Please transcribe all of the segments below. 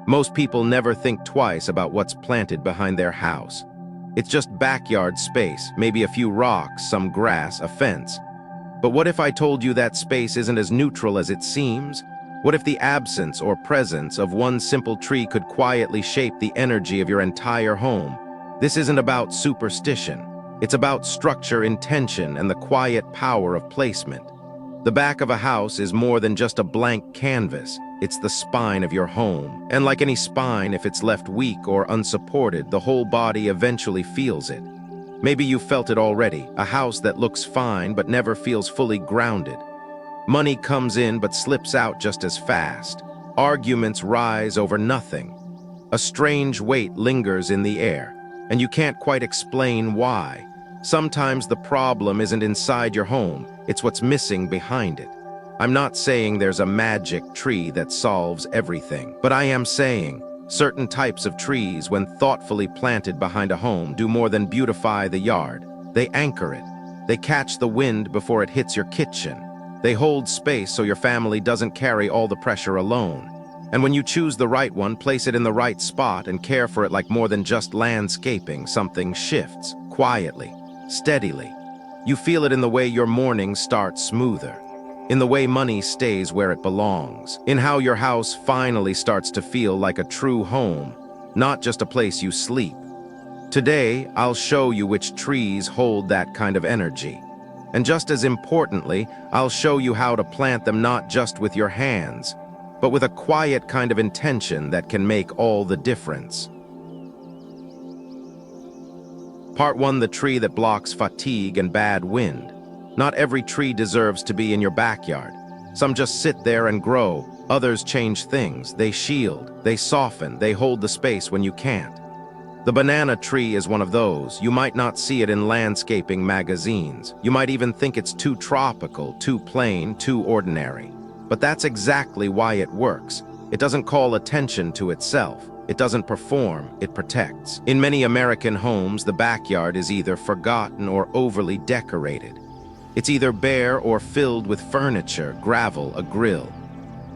Most people never think twice about what's planted behind their house. It's just backyard space, maybe a few rocks, some grass, a fence. But what if I told you that space isn't as neutral as it seems? What if the absence or presence of one simple tree could quietly shape the energy of your entire home? This isn't about superstition. It's about structure, intention, and the quiet power of placement. The back of a house is more than just a blank canvas. It's the spine of your home. And like any spine, if it's left weak or unsupported, the whole body eventually feels it. Maybe you felt it already, a house that looks fine but never feels fully grounded. Money comes in but slips out just as fast. Arguments rise over nothing. A strange weight lingers in the air, and you can't quite explain why. Sometimes the problem isn't inside your home, it's what's missing behind it. I'm not saying there's a magic tree that solves everything, but I am saying certain types of trees, when thoughtfully planted behind a home, do more than beautify the yard. They anchor it. They catch the wind before it hits your kitchen. They hold space so your family doesn't carry all the pressure alone. And when you choose the right one, place it in the right spot, and care for it like more than just landscaping, something shifts, quietly, steadily. You feel it in the way your mornings start smoother, in the way money stays where it belongs, in how your house finally starts to feel like a true home, not just a place you sleep. Today, I'll show you which trees hold that kind of energy. And just as importantly, I'll show you how to plant them not just with your hands, but with a quiet kind of intention that can make all the difference. Part 1: the tree that blocks fatigue and bad wind. Not every tree deserves to be in your backyard. Some just sit there and grow. Others change things. They shield, they soften, they hold the space when you can't. The banana tree is one of those. You might not see it in landscaping magazines. You might even think it's too tropical, too plain, too ordinary. But that's exactly why it works. It doesn't call attention to itself. It doesn't perform, it protects. In many American homes, the backyard is either forgotten or overly decorated. It's either bare or filled with furniture, gravel, a grill.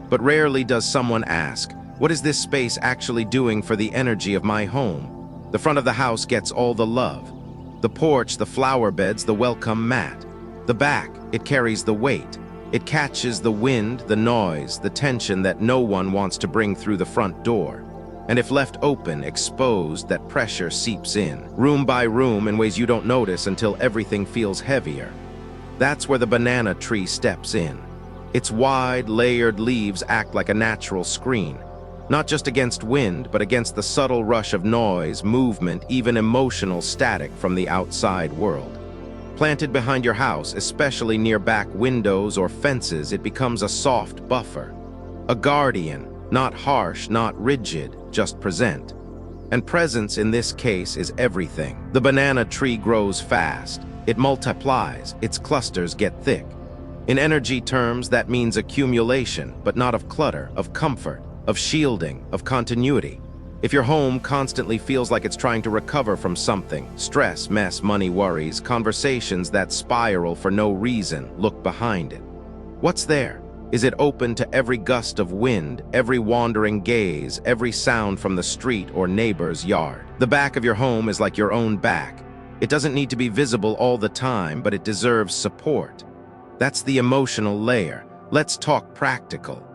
But rarely does someone ask, what is this space actually doing for the energy of my home? The front of the house gets all the love. The porch, the flower beds, the welcome mat. The back, it carries the weight. It catches the wind, the noise, the tension that no one wants to bring through the front door. And if left open, exposed, that pressure seeps in, room by room, in ways you don't notice until everything feels heavier. That's where the banana tree steps in. Its wide, layered leaves act like a natural screen, not just against wind, but against the subtle rush of noise, movement, even emotional static from the outside world. Planted behind your house, especially near back windows or fences, it becomes a soft buffer. A guardian, not harsh, not rigid, just present. And presence in this case is everything. The banana tree grows fast. It multiplies, its clusters get thick. In energy terms, that means accumulation, but not of clutter, of comfort, of shielding, of continuity. If your home constantly feels like it's trying to recover from something, stress, mess, money, worries, conversations that spiral for no reason, look behind it. What's there? Is it open to every gust of wind, every wandering gaze, every sound from the street or neighbor's yard? The back of your home is like your own back. It doesn't need to be visible all the time, but it deserves support. That's the emotional layer. Let's talk practical.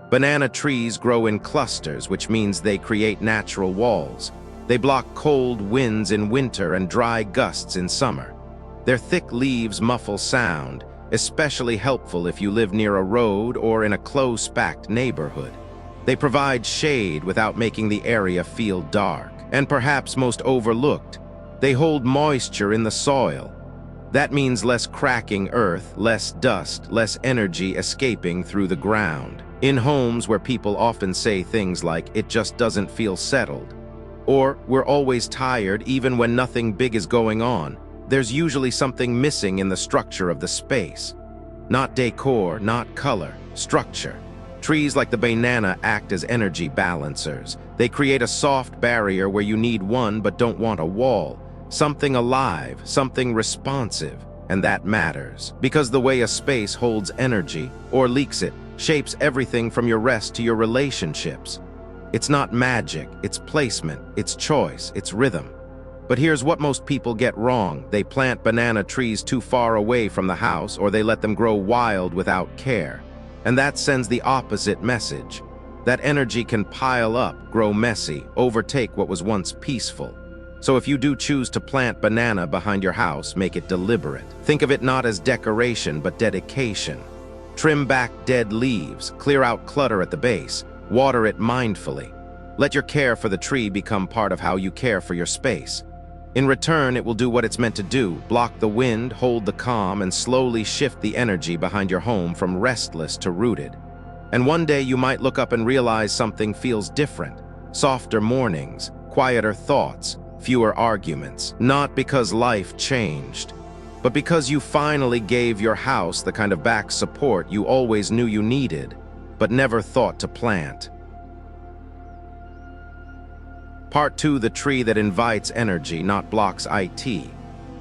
Banana trees grow in clusters, which means they create natural walls. They block cold winds in winter and dry gusts in summer. Their thick leaves muffle sound, especially helpful if you live near a road or in a close-packed neighborhood. They provide shade without making the area feel dark. And perhaps most overlooked, they hold moisture in the soil. That means less cracking earth, less dust, less energy escaping through the ground. In homes where people often say things like, "It just doesn't feel settled," or "We're always tired even when nothing big is going on," there's usually something missing in the structure of the space. Not decor, not color, structure. Trees like the banana act as energy balancers. They create a soft barrier where you need one but don't want a wall. Something alive, something responsive, and that matters. Because the way a space holds energy, or leaks it, shapes everything from your rest to your relationships. It's not magic, it's placement, it's choice, it's rhythm. But here's what most people get wrong. They plant banana trees too far away from the house, or they let them grow wild without care. And that sends the opposite message. That energy can pile up, grow messy, overtake what was once peaceful. So if you do choose to plant banana behind your house, make it deliberate. Think of it not as decoration, but dedication. Trim back dead leaves, clear out clutter at the base, water it mindfully. Let your care for the tree become part of how you care for your space. In return, it will do what it's meant to do, block the wind, hold the calm, and slowly shift the energy behind your home from restless to rooted. And one day you might look up and realize something feels different. Softer mornings, quieter thoughts, fewer arguments. Not because life changed, but because you finally gave your house the kind of back support you always knew you needed, but never thought to plant. Part 2, the tree that invites energy, not blocks it.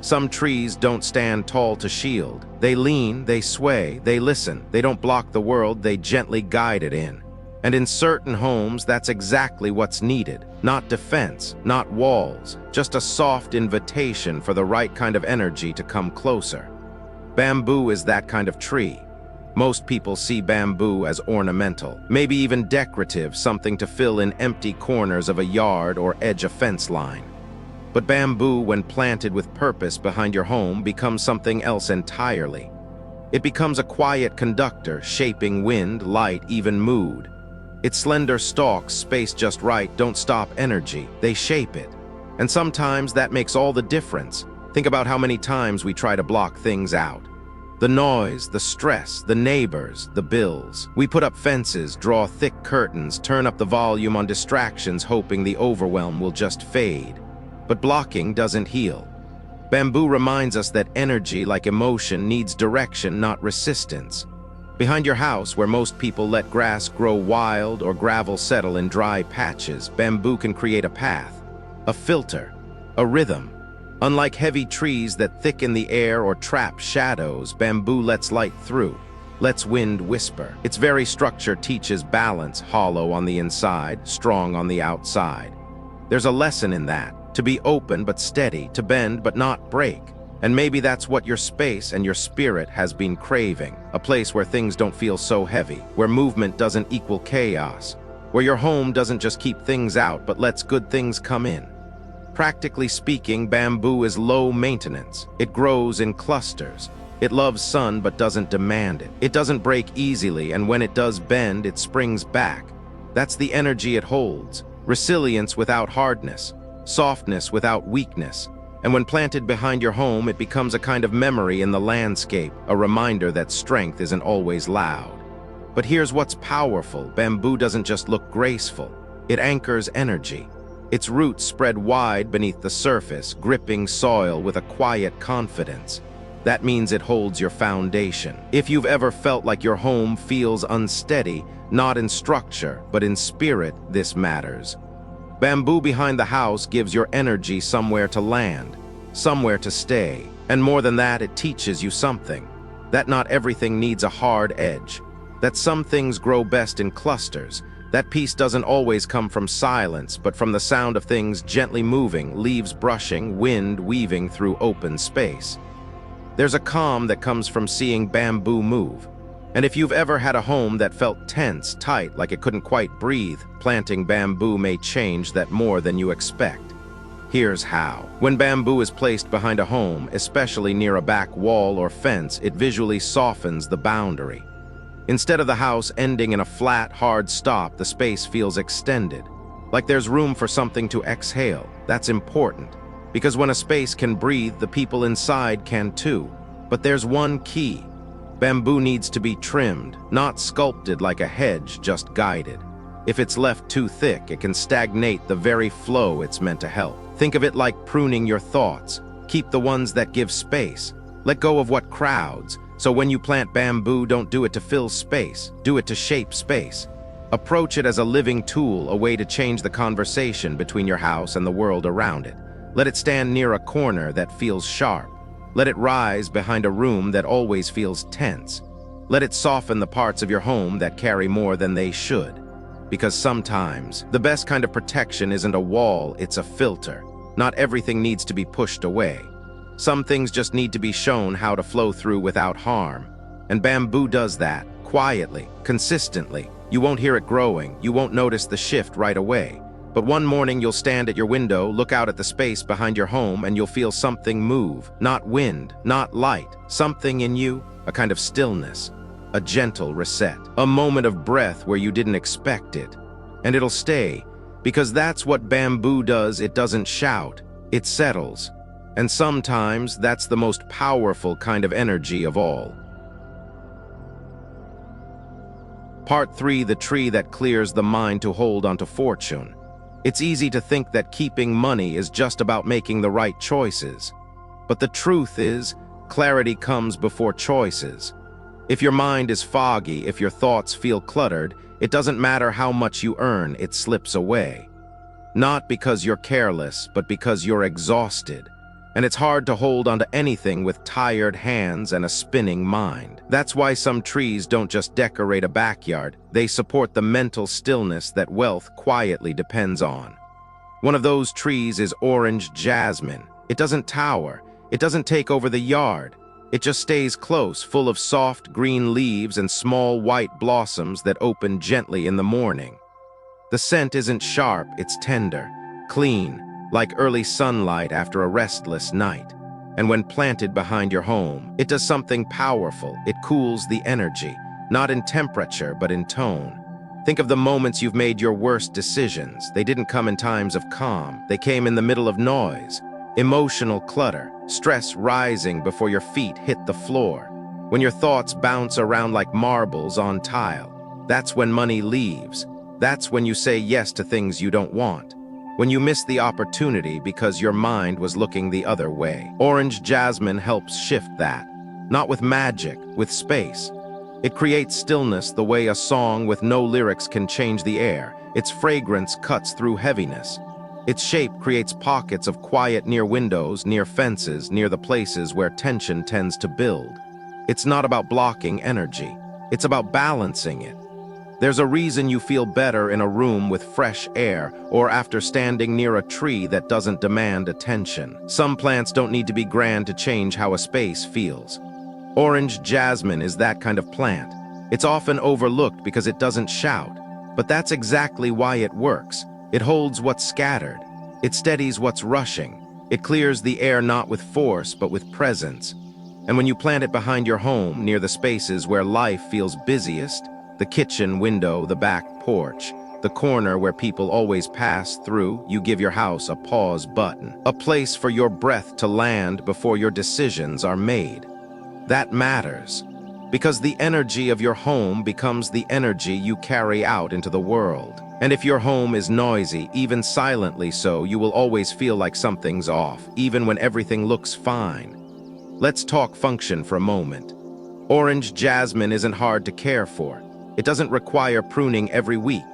Some trees don't stand tall to shield. They lean, they sway, they listen. They don't block the world, they gently guide it in. And in certain homes, that's exactly what's needed. Not defense, not walls, just a soft invitation for the right kind of energy to come closer. Bamboo is that kind of tree. Most people see bamboo as ornamental, maybe even decorative, something to fill in empty corners of a yard or edge a fence line. But bamboo, when planted with purpose behind your home, becomes something else entirely. It becomes a quiet conductor, shaping wind, light, even mood. Its slender stalks, spaced just right, don't stop energy, they shape it. And sometimes that makes all the difference. Think about how many times we try to block things out. The noise, the stress, the neighbors, the bills. We put up fences, draw thick curtains, turn up the volume on distractions, hoping the overwhelm will just fade. But blocking doesn't heal. Bamboo reminds us that energy, like emotion, needs direction, not resistance. Behind your house, where most people let grass grow wild or gravel settle in dry patches, bamboo can create a path, a filter, a rhythm. Unlike heavy trees that thicken the air or trap shadows, bamboo lets light through, lets wind whisper. Its very structure teaches balance, hollow on the inside, strong on the outside. There's a lesson in that, to be open but steady, to bend but not break. And maybe that's what your space and your spirit has been craving, a place where things don't feel so heavy, where movement doesn't equal chaos, where your home doesn't just keep things out but lets good things come in. Practically speaking, bamboo is low maintenance. It grows in clusters. It loves sun but doesn't demand it. It doesn't break easily, and when it does bend, it springs back. That's the energy it holds, resilience without hardness, softness without weakness. And when planted behind your home, it becomes a kind of memory in the landscape, a reminder that strength isn't always loud. But here's what's powerful. Bamboo doesn't just look graceful. It anchors energy. Its roots spread wide beneath the surface, gripping soil with a quiet confidence. That means it holds your foundation. If you've ever felt like your home feels unsteady, not in structure, but in spirit, this matters. Bamboo behind the house gives your energy somewhere to land, somewhere to stay. And more than that, it teaches you something. That not everything needs a hard edge. That some things grow best in clusters. That peace doesn't always come from silence, but from the sound of things gently moving, leaves brushing, wind weaving through open space. There's a calm that comes from seeing bamboo move. And if you've ever had a home that felt tense, tight, like it couldn't quite breathe, planting bamboo may change that more than you expect. Here's how. When bamboo is placed behind a home, especially near a back wall or fence, it visually softens the boundary. Instead of the house ending in a flat, hard stop, the space feels extended, like there's room for something to exhale. That's important, because when a space can breathe, the people inside can too. But there's one key. Bamboo needs to be trimmed, not sculpted like a hedge, just guided. If it's left too thick, it can stagnate the very flow it's meant to help. Think of it like pruning your thoughts. Keep the ones that give space. Let go of what crowds. So when you plant bamboo, don't do it to fill space. Do it to shape space. Approach it as a living tool, a way to change the conversation between your house and the world around it. Let it stand near a corner that feels sharp. Let it rise behind a room that always feels tense. Let it soften the parts of your home that carry more than they should. because sometimes the best kind of protection isn't a wall, it's a filter. Not everything needs to be pushed away. Some things just need to be shown how to flow through without harm. And bamboo does that, quietly, consistently. You won't hear it growing, you won't notice the shift right away. But one morning you'll stand at your window, look out at the space behind your home, and you'll feel something move. Not wind, not light. Something in you, a kind of stillness, a gentle reset. A moment of breath where you didn't expect it. And it'll stay, because that's what bamboo does. It doesn't shout, it settles. And sometimes that's the most powerful kind of energy of all. Part 3, the tree that clears the mind to hold onto fortune. It's easy to think that keeping money is just about making the right choices. But the truth is, clarity comes before choices. If your mind is foggy, if your thoughts feel cluttered, it doesn't matter how much you earn, it slips away. Not because you're careless, but because you're exhausted. And it's hard to hold onto anything with tired hands and a spinning mind. That's why some trees don't just decorate a backyard, they support the mental stillness that wealth quietly depends on. One of those trees is orange jasmine. It doesn't tower, it doesn't take over the yard. It just stays close, full of soft green leaves and small white blossoms that open gently in the morning. The scent isn't sharp, it's tender, clean, like early sunlight after a restless night. And when planted behind your home, it does something powerful. It cools the energy, not in temperature, but in tone. Think of the moments you've made your worst decisions. They didn't come in times of calm. They came in the middle of noise, emotional clutter, stress rising before your feet hit the floor. When your thoughts bounce around like marbles on tile, that's when money leaves. That's when you say yes to things you don't want. When you miss the opportunity because your mind was looking the other way. Orange jasmine helps shift that. Not with magic, with space. It creates stillness the way a song with no lyrics can change the air. Its fragrance cuts through heaviness. Its shape creates pockets of quiet near windows, near fences, near the places where tension tends to build. It's not about blocking energy. It's about balancing it. There's a reason you feel better in a room with fresh air or after standing near a tree that doesn't demand attention. Some plants don't need to be grand to change how a space feels. Orange jasmine is that kind of plant. It's often overlooked because it doesn't shout, but that's exactly why it works. It holds what's scattered. It steadies what's rushing. It clears the air not with force, but with presence. And when you plant it behind your home, near the spaces where life feels busiest, the kitchen window, the back porch, the corner where people always pass through, you give your house a pause button, a place for your breath to land before your decisions are made. That matters, because the energy of your home becomes the energy you carry out into the world. And if your home is noisy, even silently so, you will always feel like something's off, even when everything looks fine. Let's talk function for a moment. Orange jasmine isn't hard to care for. It doesn't require pruning every week.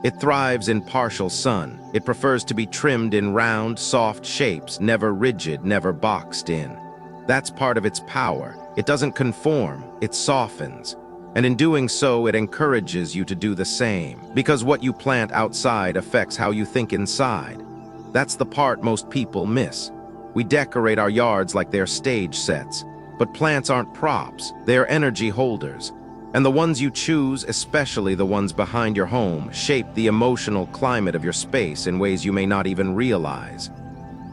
It thrives in partial sun. It prefers to be trimmed in round, soft shapes, never rigid, never boxed in. That's part of its power. It doesn't conform, it softens. And in doing so, it encourages you to do the same. Because what you plant outside affects how you think inside. That's the part most people miss. We decorate our yards like they're stage sets. But plants aren't props, they're energy holders. And the ones you choose, especially the ones behind your home, shape the emotional climate of your space in ways you may not even realize.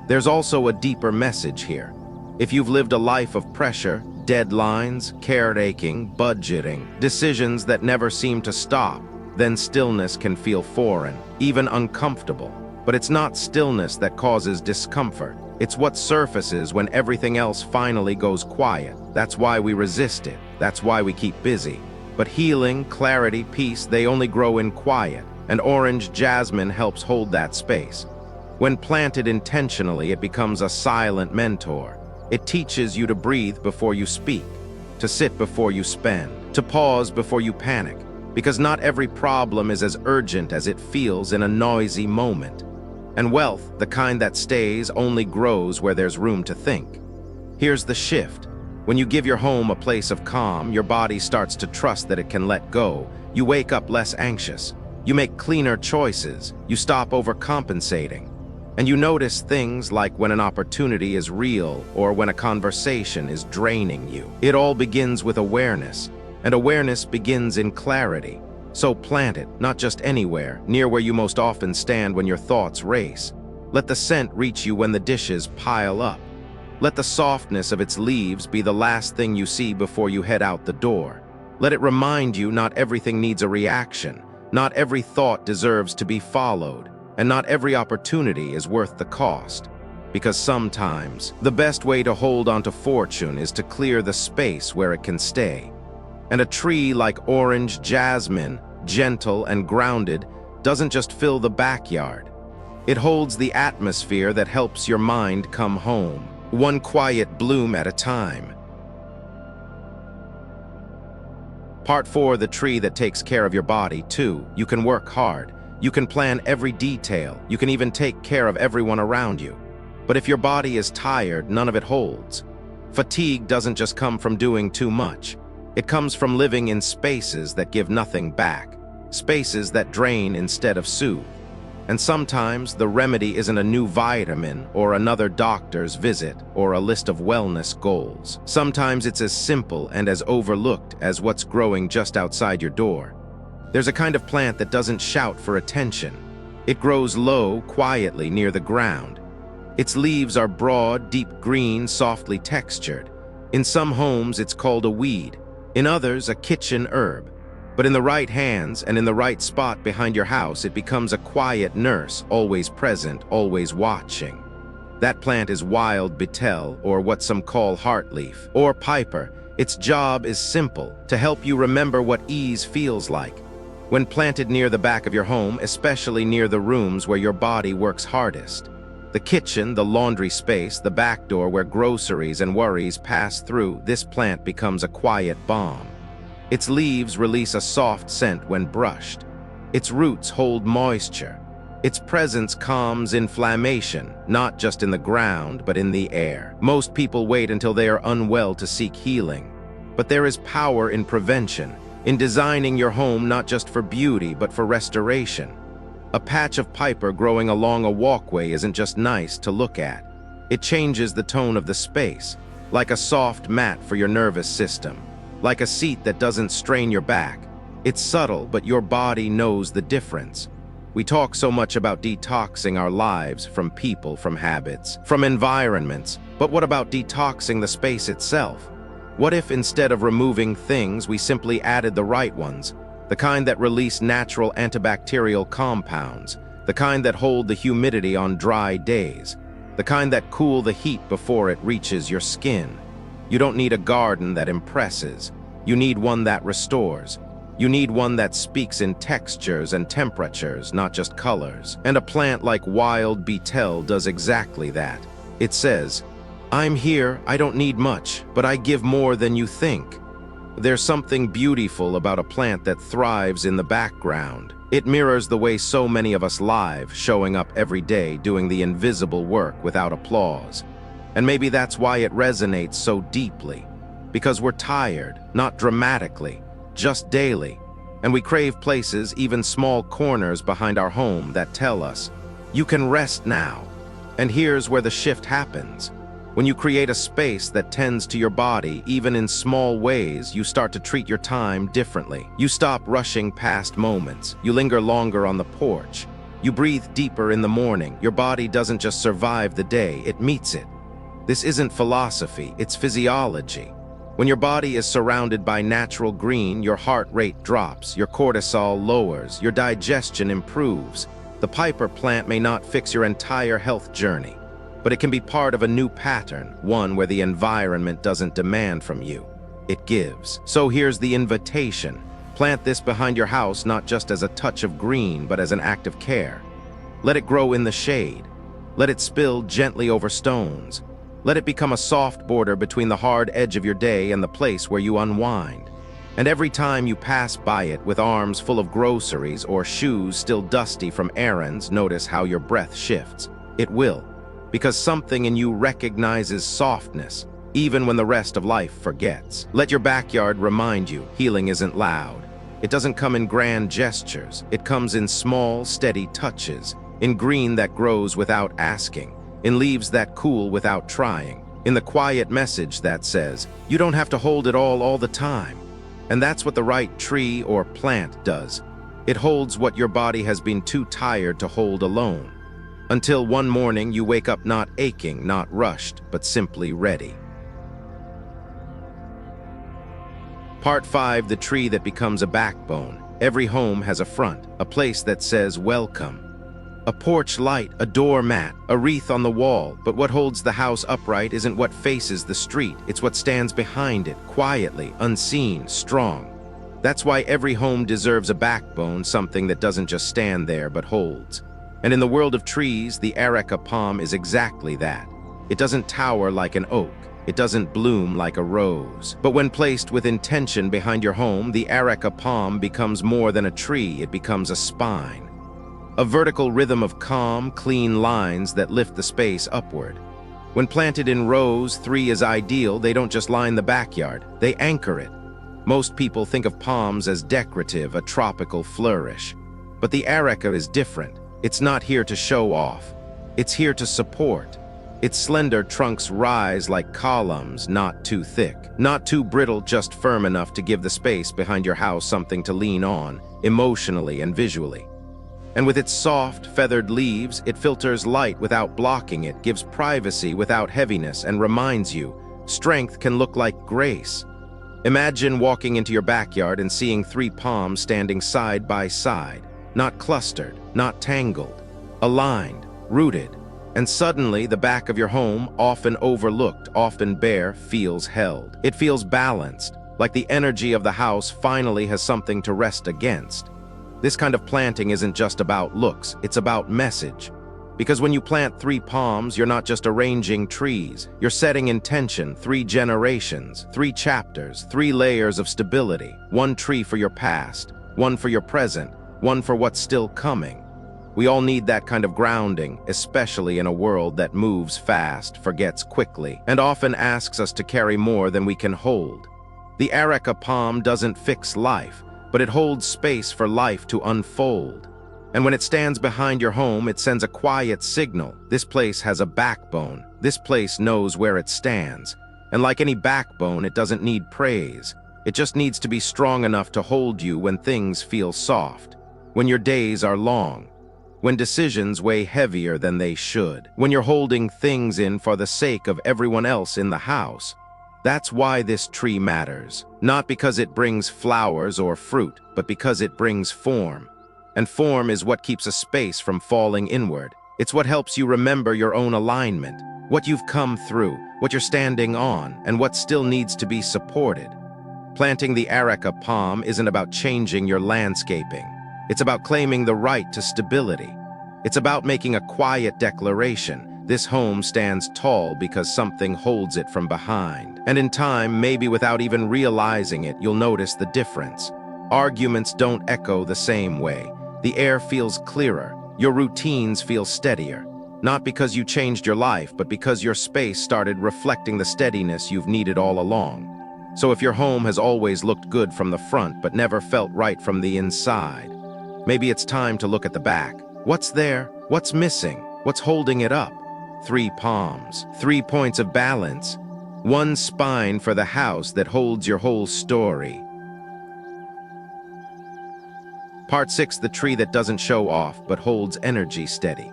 There's also a deeper message here. If you've lived a life of pressure, deadlines, caretaking, budgeting, decisions that never seem to stop, then stillness can feel foreign, even uncomfortable. But it's not stillness that causes discomfort. It's what surfaces when everything else finally goes quiet. That's why we resist it. That's why we keep busy. But healing, clarity, peace, they only grow in quiet, and orange jasmine helps hold that space. When planted intentionally, it becomes a silent mentor. It teaches you to breathe before you speak, to sit before you spend, to pause before you panic, because not every problem is as urgent as it feels in a noisy moment. And wealth, the kind that stays, only grows where there's room to think. Here's the shift. When you give your home a place of calm, your body starts to trust that it can let go. You wake up less anxious. You make cleaner choices, you stop overcompensating. And you notice things like when an opportunity is real or when a conversation is draining you. It all begins with awareness, and awareness begins in clarity. So plant it, not just anywhere, near where you most often stand when your thoughts race. Let the scent reach you when the dishes pile up. Let the softness of its leaves be the last thing you see before you head out the door. Let it remind you not everything needs a reaction, not every thought deserves to be followed, and not every opportunity is worth the cost. Because sometimes, the best way to hold onto fortune is to clear the space where it can stay. And a tree like orange jasmine, gentle and grounded, doesn't just fill the backyard. It holds the atmosphere that helps your mind come home, one quiet bloom at a time. Part 4, the tree that takes care of your body, too. You can work hard. You can plan every detail. You can even take care of everyone around you. But if your body is tired, none of it holds. Fatigue doesn't just come from doing too much. It comes from living in spaces that give nothing back, spaces that drain instead of soothe. And sometimes the remedy isn't a new vitamin or another doctor's visit or a list of wellness goals. Sometimes it's as simple and as overlooked as what's growing just outside your door. There's a kind of plant that doesn't shout for attention. It grows low, quietly near the ground. Its leaves are broad, deep green, softly textured. In some homes, it's called a weed. In others, a kitchen herb. But in the right hands and in the right spot behind your house, it becomes a quiet nurse, always present, always watching. That plant is wild betel, or what some call heartleaf, or piper. Its job is simple, to help you remember what ease feels like. When planted near the back of your home, especially near the rooms where your body works hardest. The kitchen, the laundry space, the back door where groceries and worries pass through, this plant becomes a quiet balm. Its leaves release a soft scent when brushed. Its roots hold moisture. Its presence calms inflammation, not just in the ground, but in the air. Most people wait until they are unwell to seek healing. But there is power in prevention, in designing your home not just for beauty, but for restoration. A patch of piper growing along a walkway isn't just nice to look at. It changes the tone of the space, like a soft mat for your nervous system. Like a seat that doesn't strain your back. It's subtle, but your body knows the difference. We talk so much about detoxing our lives from people, from habits, from environments, but what about detoxing the space itself? What if instead of removing things, we simply added the right ones, the kind that release natural antibacterial compounds, the kind that hold the humidity on dry days, the kind that cool the heat before it reaches your skin? You don't need a garden that impresses. You need one that restores. You need one that speaks in textures and temperatures, not just colors. And a plant like wild betel does exactly that. It says, "I'm here, I don't need much, but I give more than you think." There's something beautiful about a plant that thrives in the background. It mirrors the way so many of us live, showing up every day, doing the invisible work without applause. And maybe that's why it resonates so deeply. Because we're tired, not dramatically, just daily. And we crave places, even small corners behind our home, that tell us, you can rest now. And here's where the shift happens. When you create a space that tends to your body, even in small ways, you start to treat your time differently. You stop rushing past moments. You linger longer on the porch. You breathe deeper in the morning. Your body doesn't just survive the day, it meets it. This isn't philosophy, it's physiology. When your body is surrounded by natural green, your heart rate drops, your cortisol lowers, your digestion improves. The piper plant may not fix your entire health journey, but it can be part of a new pattern, one where the environment doesn't demand from you, it gives. So here's the invitation. Plant this behind your house not just as a touch of green, but as an act of care. Let it grow in the shade. Let it spill gently over stones. Let it become a soft border between the hard edge of your day and the place where you unwind. And every time you pass by it with arms full of groceries or shoes still dusty from errands, notice how your breath shifts. It will, because something in you recognizes softness, even when the rest of life forgets. Let your backyard remind you, healing isn't loud. It doesn't come in grand gestures. It comes in small, steady touches, in green that grows without asking, in leaves that cool without trying, in the quiet message that says, you don't have to hold it all the time. And that's what the right tree or plant does. It holds what your body has been too tired to hold alone. Until one morning you wake up not aching, not rushed, but simply ready. Part 5, the tree that becomes a backbone. Every home has a front, a place that says welcome. A porch light, a doormat, a wreath on the wall, but what holds the house upright isn't what faces the street, it's what stands behind it, quietly, unseen, strong. That's why every home deserves a backbone, something that doesn't just stand there but holds. And in the world of trees, the Areca palm is exactly that. It doesn't tower like an oak. It doesn't bloom like a rose. But when placed with intention behind your home, the Areca palm becomes more than a tree, it becomes a spine. A vertical rhythm of calm, clean lines that lift the space upward. When planted in rows, 3 is ideal. They don't just line the backyard, they anchor it. Most people think of palms as decorative, a tropical flourish. But the Areca is different. It's not here to show off. It's here to support. Its slender trunks rise like columns, not too thick, not too brittle, just firm enough to give the space behind your house something to lean on, emotionally and visually. And with its soft, feathered leaves, it filters light without blocking it, gives privacy without heaviness, and reminds you, strength can look like grace. Imagine walking into your backyard and seeing 3 palms standing side by side, not clustered, not tangled, aligned, rooted. And suddenly, the back of your home, often overlooked, often bare, feels held. It feels balanced, like the energy of the house finally has something to rest against. This kind of planting isn't just about looks, it's about message. Because when you plant 3 palms, you're not just arranging trees. You're setting intention, 3 generations, 3 chapters, 3 layers of stability. 1 tree for your past, 1 for your present, 1 for what's still coming. We all need that kind of grounding, especially in a world that moves fast, forgets quickly, and often asks us to carry more than we can hold. The Areca palm doesn't fix life, but it holds space for life to unfold. And when it stands behind your home, it sends a quiet signal. This place has a backbone. This place knows where it stands. And like any backbone, it doesn't need praise. It just needs to be strong enough to hold you when things feel soft, when your days are long, when decisions weigh heavier than they should, when you're holding things in for the sake of everyone else in the house. That's why this tree matters. Not because it brings flowers or fruit, but because it brings form. And form is what keeps a space from falling inward. It's what helps you remember your own alignment, what you've come through, what you're standing on, and what still needs to be supported. Planting the Areca palm isn't about changing your landscaping. It's about claiming the right to stability. It's about making a quiet declaration. This home stands tall because something holds it from behind. And in time, maybe without even realizing it, you'll notice the difference. Arguments don't echo the same way. The air feels clearer. Your routines feel steadier. Not because you changed your life, but because your space started reflecting the steadiness you've needed all along. So if your home has always looked good from the front but never felt right from the inside, maybe it's time to look at the back. What's there? What's missing? What's holding it up? 3 palms, 3 points of balance, 1 spine for the house that holds your whole story. Part 6, the tree that doesn't show off but holds energy steady.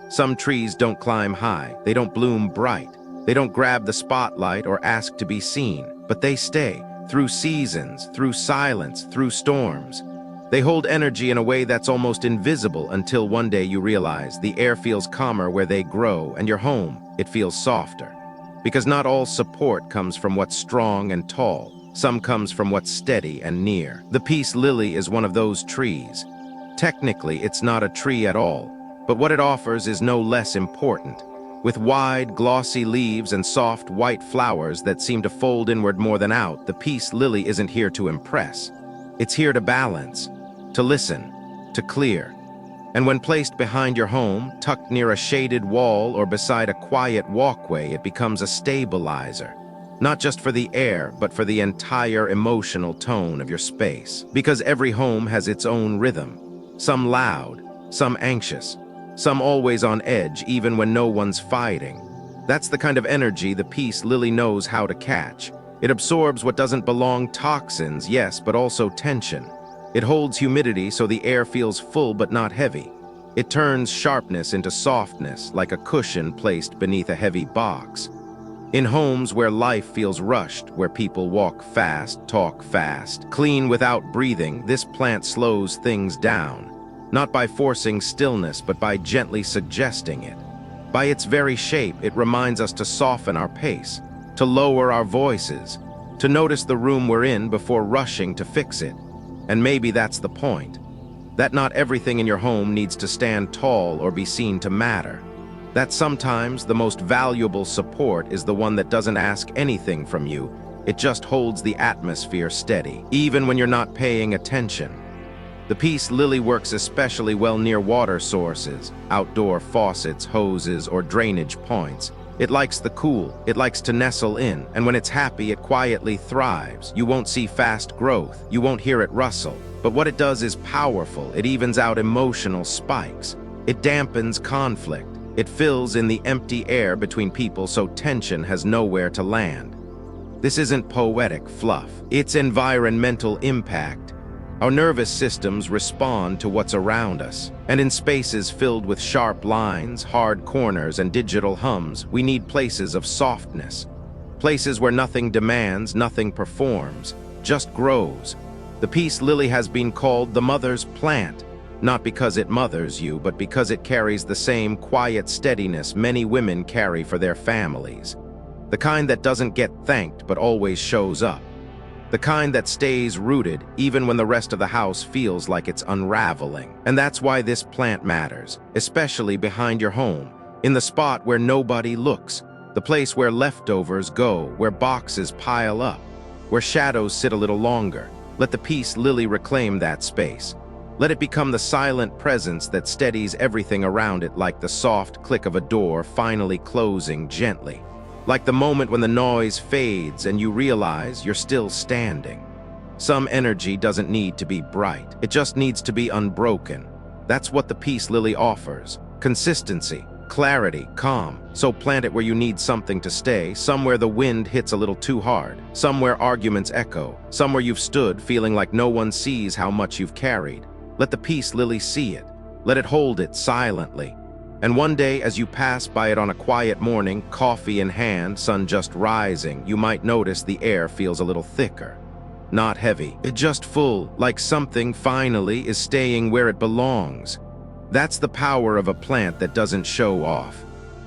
Some trees don't climb high, they don't bloom bright, they don't grab the spotlight or ask to be seen, but they stay, through seasons, through silence, through storms. They hold energy in a way that's almost invisible until one day you realize the air feels calmer where they grow, and your home, it feels softer. Because not all support comes from what's strong and tall. Some comes from what's steady and near. The peace lily is one of those trees. Technically, it's not a tree at all, but what it offers is no less important. With wide, glossy leaves and soft, white flowers that seem to fold inward more than out, the peace lily isn't here to impress. It's here to balance, to listen, to clear. And when placed behind your home, tucked near a shaded wall or beside a quiet walkway, it becomes a stabilizer. Not just for the air, but for the entire emotional tone of your space. Because every home has its own rhythm. Some loud, some anxious, some always on edge even when no one's fighting. That's the kind of energy the peace lily knows how to catch. It absorbs what doesn't belong, toxins, yes, but also tension. It holds humidity so the air feels full but not heavy. It turns sharpness into softness, like a cushion placed beneath a heavy box. In homes where life feels rushed, where people walk fast, talk fast, clean without breathing, this plant slows things down. Not by forcing stillness, but by gently suggesting it. By its very shape, it reminds us to soften our pace, to lower our voices, to notice the room we're in before rushing to fix it. And maybe that's the point. That not everything in your home needs to stand tall or be seen to matter. That sometimes the most valuable support is the one that doesn't ask anything from you. It just holds the atmosphere steady, even when you're not paying attention. The peace lily works especially well near water sources, outdoor faucets, hoses, or drainage points. It likes the cool, it likes to nestle in, and when it's happy, it quietly thrives. You won't see fast growth, you won't hear it rustle. But what it does is powerful. It evens out emotional spikes. It dampens conflict. It fills in the empty air between people so tension has nowhere to land. This isn't poetic fluff. It's environmental impact. Our nervous systems respond to what's around us. And in spaces filled with sharp lines, hard corners, and digital hums, we need places of softness. Places where nothing demands, nothing performs, just grows. The peace lily has been called the mother's plant, not because it mothers you, but because it carries the same quiet steadiness many women carry for their families. The kind that doesn't get thanked but always shows up. The kind that stays rooted even when the rest of the house feels like it's unraveling. And that's why this plant matters, especially behind your home, in the spot where nobody looks, the place where leftovers go, where boxes pile up, where shadows sit a little longer. Let the peace lily reclaim that space. Let it become the silent presence that steadies everything around it, like the soft click of a door finally closing gently. Like the moment when the noise fades and you realize you're still standing. Some energy doesn't need to be bright. It just needs to be unbroken. That's what the peace lily offers. Consistency, clarity, calm. So plant it where you need something to stay, somewhere the wind hits a little too hard, somewhere arguments echo, somewhere you've stood feeling like no one sees how much you've carried. Let the peace lily see it. Let it hold it silently. And one day, as you pass by it on a quiet morning, coffee in hand, sun just rising, you might notice the air feels a little thicker. Not heavy, it just full, like something finally is staying where it belongs. That's the power of a plant that doesn't show off.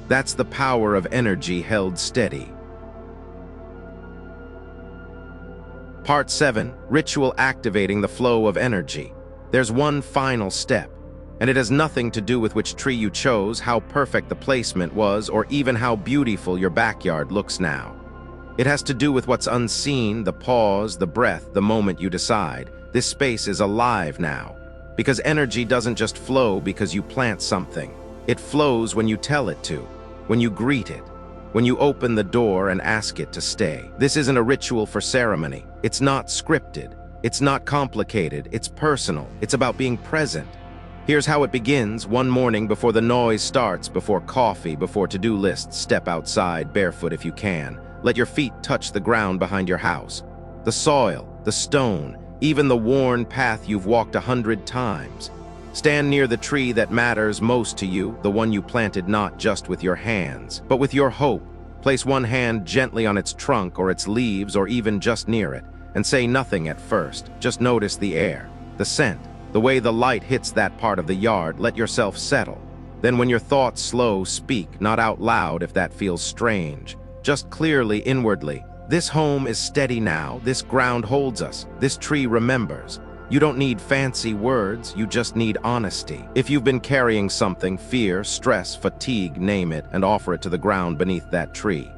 That's the power of energy held steady. Part 7. Ritual activating the flow of energy. There's one final step. And it has nothing to do with which tree you chose, how perfect the placement was, or even how beautiful your backyard looks now. It has to do with what's unseen, the pause, the breath, the moment you decide. This space is alive now. Because energy doesn't just flow because you plant something. It flows when you tell it to, when you greet it, when you open the door and ask it to stay. This isn't a ritual for ceremony. It's not scripted. It's not complicated. It's personal. It's about being present. Here's how it begins. One morning before the noise starts, before coffee, before to-do lists, step outside, barefoot if you can. Let your feet touch the ground behind your house. The soil, the stone, even the worn path you've walked 100 times. Stand near the tree that matters most to you, the one you planted not just with your hands, but with your hope. Place one hand gently on its trunk or its leaves or even just near it, and say nothing at first. Just notice the air, the scent, the way the light hits that part of the yard. Let yourself settle. Then when your thoughts slow, speak, not out loud if that feels strange. Just clearly, inwardly. This home is steady now. This ground holds us. This tree remembers. You don't need fancy words, you just need honesty. If you've been carrying something, fear, stress, fatigue, name it, and offer it to the ground beneath that tree.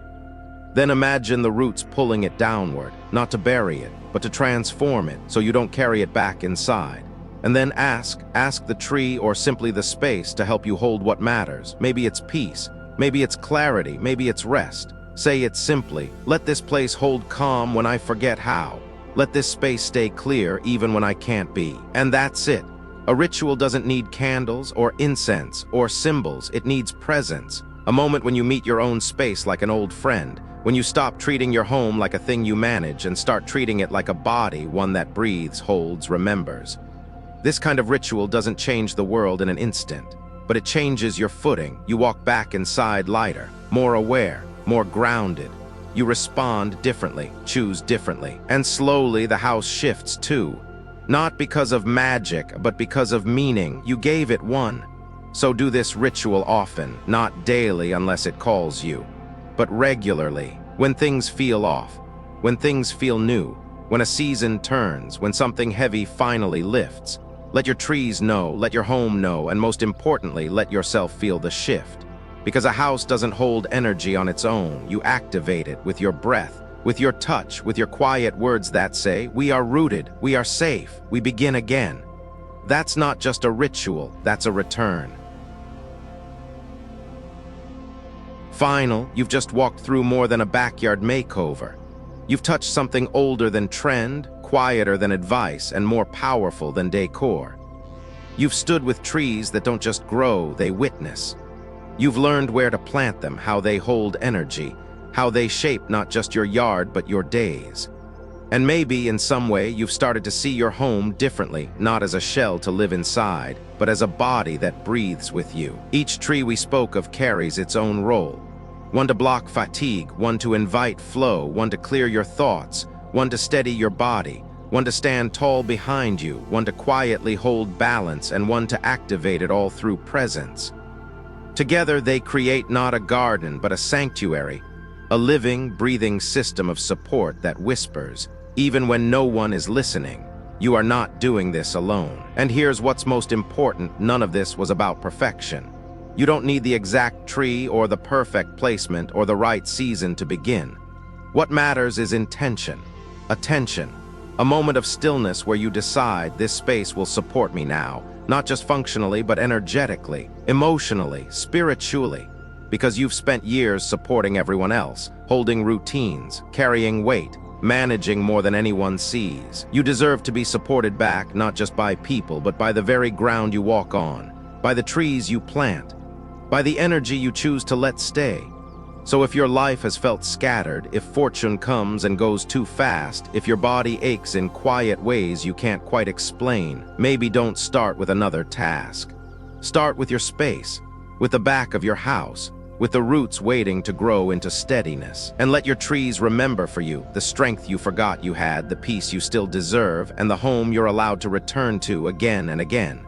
Then imagine the roots pulling it downward, not to bury it, but to transform it so you don't carry it back inside. And then ask the tree or simply the space to help you hold what matters. Maybe it's peace, maybe it's clarity, maybe it's rest. Say it simply. Let this place hold calm when I forget how. Let this space stay clear even when I can't be. And that's it. A ritual doesn't need candles or incense or symbols. It needs presence. A moment when you meet your own space like an old friend. When you stop treating your home like a thing you manage and start treating it like a body, one that breathes, holds, remembers. This kind of ritual doesn't change the world in an instant, but it changes your footing. You walk back inside lighter, more aware, more grounded. You respond differently, choose differently, and slowly the house shifts too. Not because of magic, but because of meaning. You gave it one. So do this ritual often, not daily unless it calls you, but regularly, when things feel off, when things feel new, when a season turns, when something heavy finally lifts. Let your trees know, let your home know, and most importantly, let yourself feel the shift. Because a house doesn't hold energy on its own. You activate it with your breath, with your touch, with your quiet words that say, we are rooted, we are safe, we begin again. That's not just a ritual, that's a return. Final, you've just walked through more than a backyard makeover. You've touched something older than trend, quieter than advice, and more powerful than decor. You've stood with trees that don't just grow, they witness. You've learned where to plant them, how they hold energy, how they shape not just your yard but your days. And maybe in some way you've started to see your home differently, not as a shell to live inside, but as a body that breathes with you. Each tree we spoke of carries its own role. One to block fatigue, one to invite flow, one to clear your thoughts, one to steady your body, one to stand tall behind you, one to quietly hold balance, and one to activate it all through presence. Together they create not a garden but a sanctuary, a living, breathing system of support that whispers, even when no one is listening, you are not doing this alone. And here's what's most important, none of this was about perfection. You don't need the exact tree or the perfect placement or the right season to begin. What matters is intention, attention, a moment of stillness where you decide this space will support me now, not just functionally but energetically, emotionally, spiritually, because you've spent years supporting everyone else, holding routines, carrying weight, managing more than anyone sees. You deserve to be supported back, not just by people, but by the very ground you walk on, by the trees you plant, by the energy you choose to let stay. So if your life has felt scattered, if fortune comes and goes too fast, if your body aches in quiet ways you can't quite explain, maybe don't start with another task. Start with your space, with the back of your house, with the roots waiting to grow into steadiness. And let your trees remember for you the strength you forgot you had, the peace you still deserve, and the home you're allowed to return to again and again.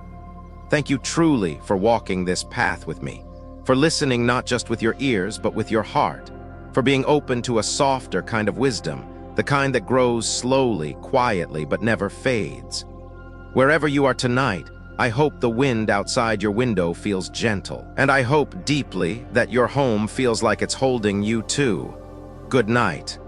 Thank you truly for walking this path with me, for listening not just with your ears but with your heart, for being open to a softer kind of wisdom, the kind that grows slowly, quietly, but never fades. Wherever you are tonight, I hope the wind outside your window feels gentle, and I hope deeply that your home feels like it's holding you too. Good night.